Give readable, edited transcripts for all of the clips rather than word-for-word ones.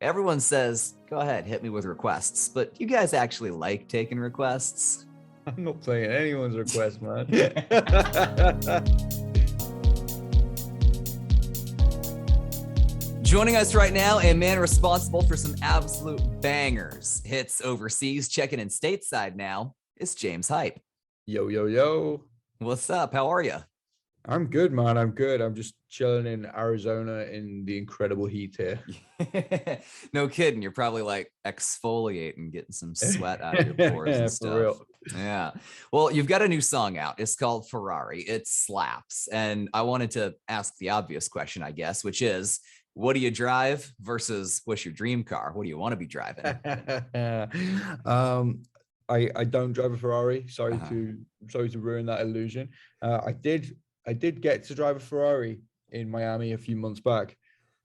Everyone says, go ahead, hit me with requests, but you guys actually like taking requests? I'm not playing anyone's request, man. Joining us right now, a man responsible for some absolute bangers. Hits overseas, checking in stateside now, is James Hype. Yo, yo, yo. What's up? How are you? I'm good, man. I'm good. I'm just chilling in Arizona in the incredible heat here. No kidding. You're probably like exfoliating, getting some sweat out of your pores and stuff. For real. Yeah. Well, you've got a new song out. It's called Ferrari. It slaps. And I wanted to ask the obvious question, I guess, which is, what do you drive versus what's your dream car? What do you want to be driving? I don't drive a Ferrari. Sorry to ruin that illusion. I did get to drive a Ferrari in Miami a few months back,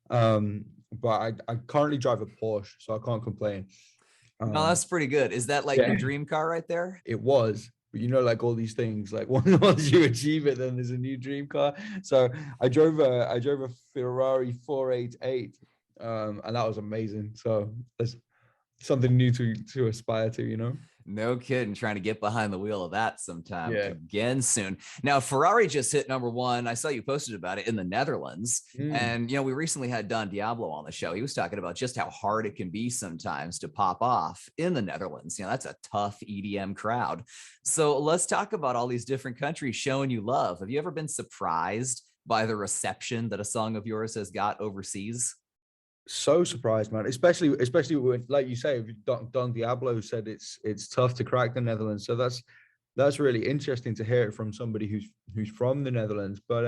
but I currently drive a Porsche, so I can't complain. No, that's pretty good. Is that like your dream car right there? It was, but like all these things, like once you achieve it, then there's a new dream car. So I drove a Ferrari 488, and that was amazing. So there's something new to aspire to. No kidding. Trying to get behind the wheel of that sometime again soon. Now, Ferrari just hit #1. I saw you posted about it in the Netherlands. And, we recently had Don Diablo on the show. He was talking about just how hard it can be sometimes to pop off in the Netherlands. That's a tough EDM crowd. So let's talk about all these different countries showing you love. Have you ever been surprised by the reception that a song of yours has got overseas? So surprised, man, especially when, like you say, Don Diablo said it's tough to crack the Netherlands. So that's really interesting to hear it from somebody who's from the Netherlands. But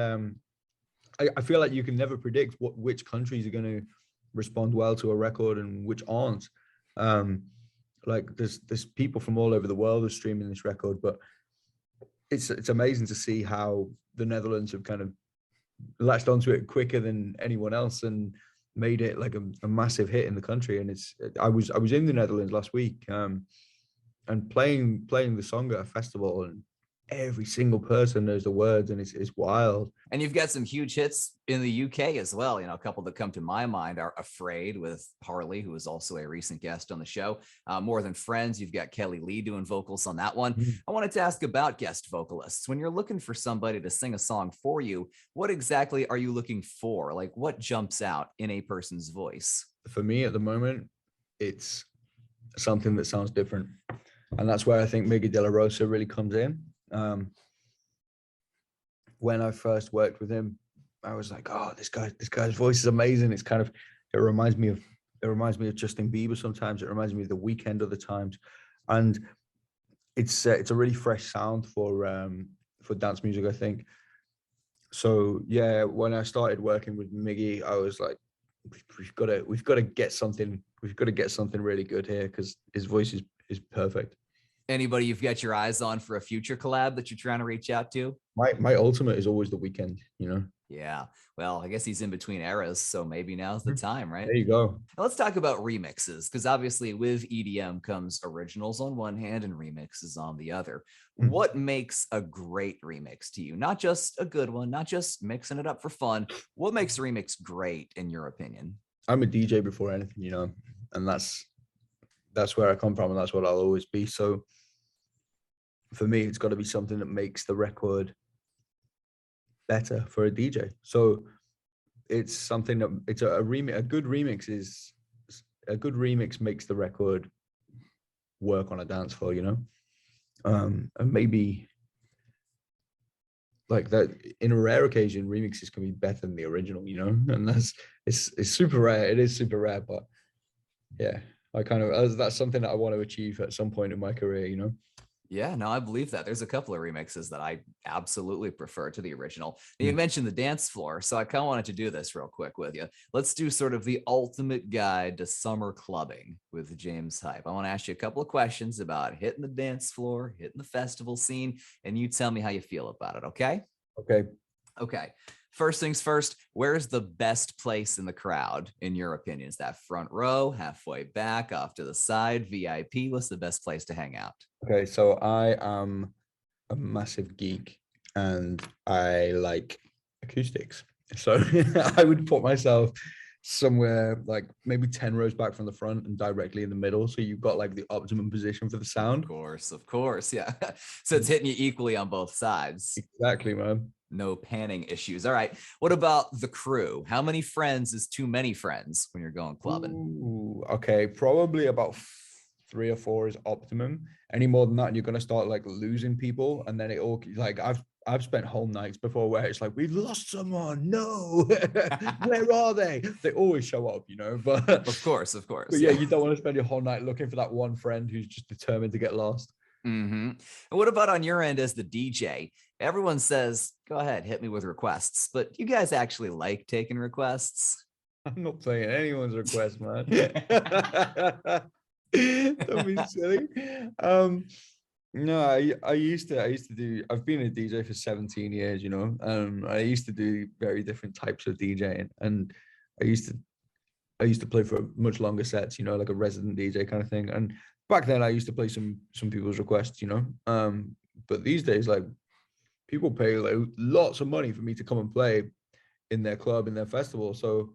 I feel like you can never predict which countries are going to respond well to a record and which aren't. Like there's people from all over the world are streaming this record, but it's amazing to see how the Netherlands have kind of latched onto it quicker than anyone else and made it like a massive hit in the country. And I was in the Netherlands last week and playing the song at a festival, and every single person knows the words, and it's wild. And you've got some huge hits in the UK as well. A couple that come to my mind are Afraid with Harley, who is also a recent guest on the show. More Than Friends, you've got Kelly Lee doing vocals on that one. I wanted to ask about guest vocalists. When you're looking for somebody to sing a song for you, what exactly are you looking for? Like, what jumps out in a person's voice? For me at the moment, it's something that sounds different. And that's where I think Miggy Dela Rosa really comes in. When I first worked with him, I was like, oh, this guy's voice is amazing. It reminds me of Justin Bieber sometimes. It reminds me of The Weeknd other times. And it's a really fresh sound for dance music, I think. So yeah, when I started working with Miggy, I was like, we've got to get something really good here, because his voice is perfect. Anybody you've got your eyes on for a future collab that you're trying to reach out to? My ultimate is always The Weeknd, Yeah. Well, I guess he's in between eras, so maybe now's the time, right? There you go. Now let's talk about remixes, because obviously with EDM comes originals on one hand and remixes on the other. What makes a great remix to you? Not just a good one, not just mixing it up for fun. What makes a remix great in your opinion? I'm a DJ before anything, and that's where I come from, and that's what I'll always be. So for me, it's got to be something that makes the record better for a DJ. So it's something that it's a remix. A good remix makes the record work on a dance floor, and maybe like that. In a rare occasion, remixes can be better than the original, and it's super rare. It is super rare, but yeah. That's something that I want to achieve at some point in my career, Yeah, no, I believe that. There's a couple of remixes that I absolutely prefer to the original. You mentioned the dance floor, so I kind of wanted to do this real quick with you. Let's do sort of the ultimate guide to summer clubbing with James Hype. I want to ask you a couple of questions about hitting the dance floor, hitting the festival scene, and you tell me how you feel about it, okay? Okay. First things first, where's the best place in the crowd, in your opinion? Is that front row, halfway back, off to the side, VIP? What's the best place to hang out? Okay, so I am a massive geek and I like acoustics. So I would put myself somewhere like maybe 10 rows back from the front and directly in the middle, so you've got like the optimum position for the sound. Of course, yeah. So it's hitting you equally on both sides. Exactly, man. No panning issues. All right. What about the crew? How many friends is too many friends when you're going clubbing? Ooh, okay, probably about 3 or 4 is optimum. Any more than that, you're gonna start like losing people, and then it all like I've spent whole nights before where it's like, we've lost someone. No, where are they? They always show up, you know. But of course, but yeah, you don't want to spend your whole night looking for that one friend who's just determined to get lost. Mm-hmm. And what about on your end as the DJ? Everyone says, go ahead, hit me with requests, but you guys actually like taking requests? I'm not playing anyone's request, man. Don't be silly. No, I used to do, I've been a DJ for 17 years, you know. I used to do very different types of DJing, and I used to play for much longer sets, you know, like a resident DJ kind of thing. And back then I used to play some people's requests, you know. But these days, like, people pay like lots of money for me to come and play in their club, in their festival. So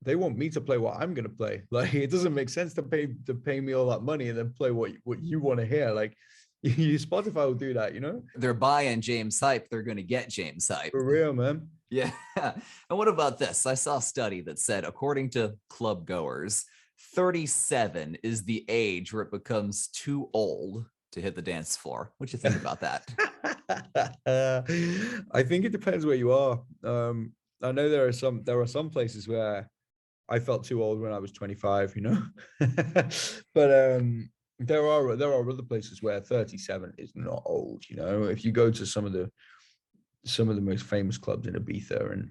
they want me to play what I'm gonna play. Like, it doesn't make sense to pay me all that money and then play what you want to hear. Like, Spotify will do that, you know. They're buying James Hype, they're gonna get James Hype. For real, man. Yeah. And what about this? I saw a study that said, according to club goers, 37 is the age where it becomes too old to hit the dance floor. What do you think about that? I think it depends where you are. I know there are some places where I felt too old when I was 25, you know. But there are other places where 37 is not old, you know. If you go to some of the most famous clubs in Ibiza and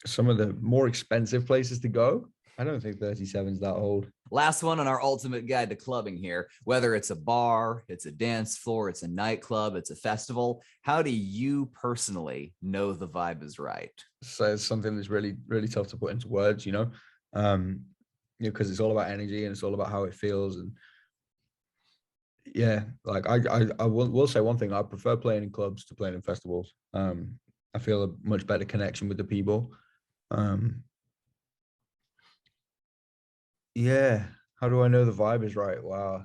some of the more expensive places to go, I don't think 37 is that old. Last one on our ultimate guide to clubbing here. Whether it's a bar, it's a dance floor, it's a nightclub, it's a festival, how do you personally know the vibe is right? So it's something that's really, really tough to put into words, you know, because it's all about energy and it's all about how it feels. And yeah, like I will say one thing: I prefer playing in clubs to playing in festivals. I feel a much better connection with the people. Yeah. How do I know the vibe is right? Wow.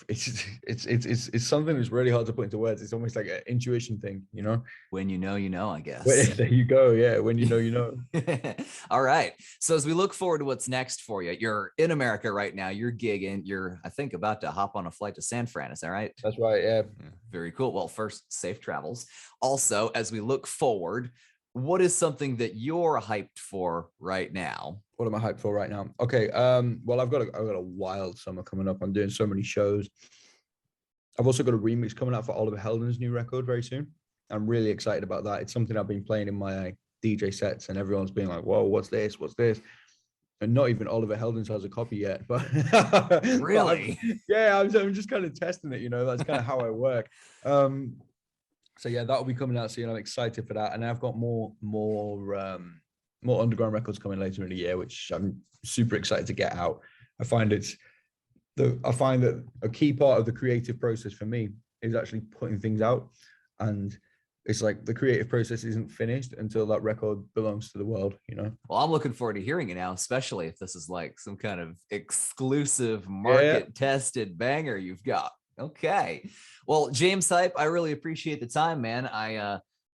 It's something that's really hard to put into words. It's almost like an intuition thing, you know. When you know, I guess. There you go. Yeah. When you know. All right. So as we look forward to what's next for you, you're in America right now. You're gigging. You're, I think, about to hop on a flight to San Fran. Is that right? That's right. Yeah. Very cool. Well, first, safe travels. Also, as we look forward, what is something that you're hyped for right now? What am I hyped for right now? Okay. Well, I've got a wild summer coming up. I'm doing so many shows. I've also got a remix coming out for Oliver Heldens' new record very soon. I'm really excited about that. It's something I've been playing in my DJ sets, and everyone's being like, "Whoa, what's this? What's this?" And not even Oliver Heldens has a copy yet. But really, I'm just kind of testing it. You know, that's kind of how I work. So yeah, that'll be coming out soon. I'm excited for that, and I've got more underground records coming later in the year, which I'm super excited to get out. I find that a key part of the creative process for me is actually putting things out, and it's like the creative process isn't finished until that record belongs to the world, you know. Well, I'm looking forward to hearing it now, especially if this is like some kind of exclusive market tested banger you've got. Okay. Well, James Hype, I really appreciate the time, man.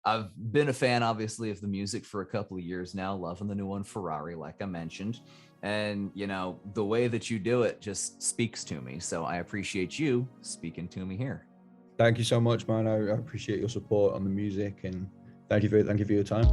I've been a fan, obviously, of the music for a couple of years now, loving the new one, Ferrari, like I mentioned. And, you know, the way that you do it just speaks to me. So I appreciate you speaking to me here. Thank you so much, man. I appreciate your support on the music, and thank you for your time.